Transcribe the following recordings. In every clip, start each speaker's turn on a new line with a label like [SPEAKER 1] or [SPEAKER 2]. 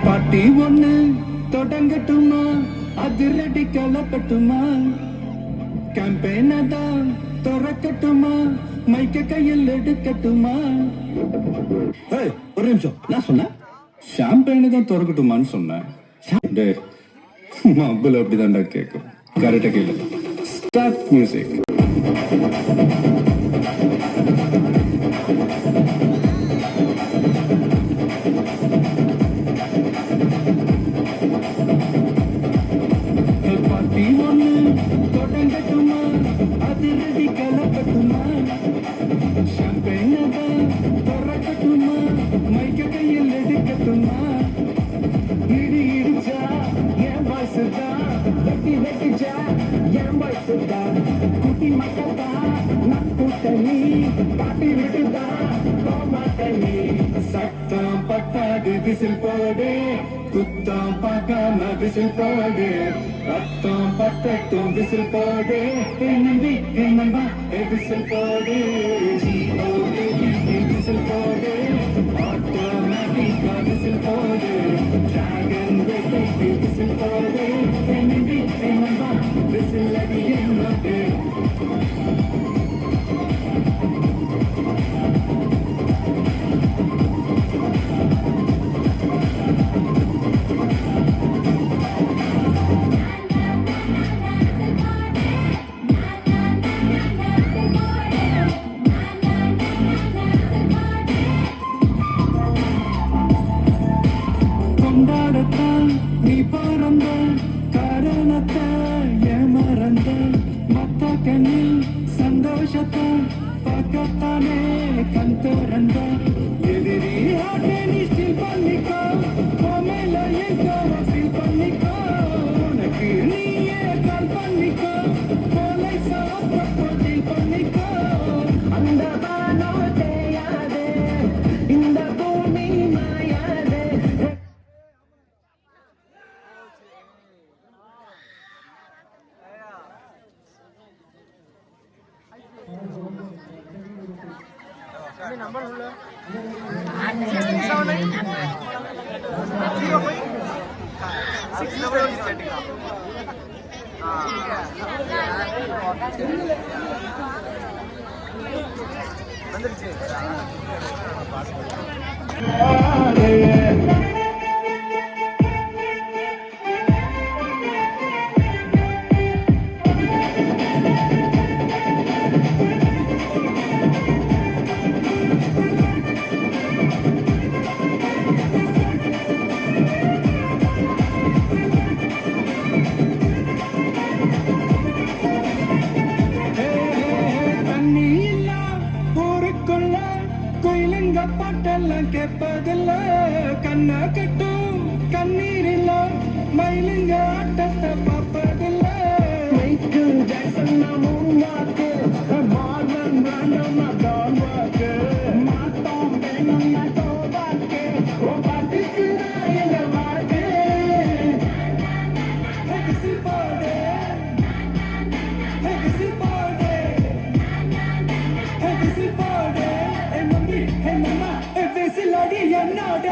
[SPEAKER 1] பாட்டி ஒண்ணு தொடங்கட்டுமா, அதிரடி கலப்பட்டுமா, கேம்பெயின தான் திறக்கட்டுமா, மைக்க கையில் எடுக்கட்டுமா. ஒரு நிமிஷம், நான் சொன்னேன் ஷாம்பெயினை தான் திறக்கட்டுமான்னு சொன்னேன். மப்பிள் அப்படிதான்டா கேட்கும். கரெக்டா கேளு. Start music. பாட்டி ஒண்ணு தொடங்கட்டுமா, அதிரடி கலப்பட்டுமா, ஷாம்பெயினை தான் திறக்கட்டுமா, மைக்க கையில் எடுக்கட்டுமா. இடி இடிச்சா என் வாய்ஸுதா, வெட்டி வெட்டிச்சா என் வாய்ஸுதா, குட்டி மக்கள்தா நான் கூட்டணி, காட்டி விட்டுதா கோமாட்டணி. சத்தம் பட்டாது விசில் போடு, குத்தம் பார்க்காம விசில் போடு, ரத்தம் பட்டட்டும் விசில் போடு, நம்பி நம்பா விசில் போடு, விசில் போடு, ஆட்டோமேட்டிக்கா விசில் போடு, டிராகன் வெட்டி விசில் போடு, நம்பி நம்பா விசில் அடி என்னோடு. கொண்டாடத்தான் நீ பிறந்த காரணத்தை ஏமறந்த, மத்த கண்ணில் சந்தோஷத்தை பார்க்கத்தானே கண் திறந்த. எதிரி ஆட்டை நீ ஸ்டில் பண்ணிக்கோ, மேல எங்கோ ஃபீல் பண்ணிக்கோ, உனக்கு நீயே கால் பண்ணிக்கோ, போலை சாப்பிட்டு டீல் பண்ணிக்கோ. அந்த பானோ தேயாது, இந்த பூமி மாயாது. நம்பர் உள்ள 6 பாட்டெல்லாம் கேட்பதில்ல, கண்ண கட்டும் கண்ணீர் இல்ல, மயிலுங்க ஆட்டத்தை பார்ப்பதில்ல. மைக்கேல் ஜாக்சன் மூன் வாக்கு, மார்லன் பிராண்டோ டான் வாக்கு, மாத்தோம் வேணும் நாட்டோ வாக்கு, ஓ பாட்டுக்கு எங்க வாக்கு. விசில் போடு, விசில் போடு, விசில் போடு, நம்பி என்னமா விசில் அடி என்னோட.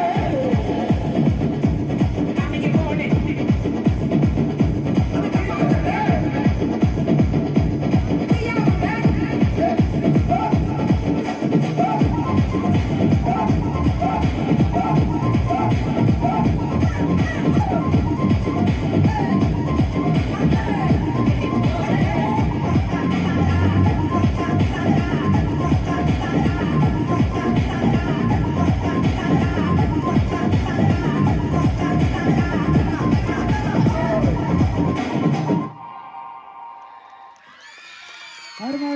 [SPEAKER 1] அருமை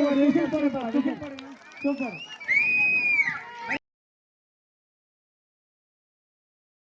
[SPEAKER 1] அருமை. சூப்பர்.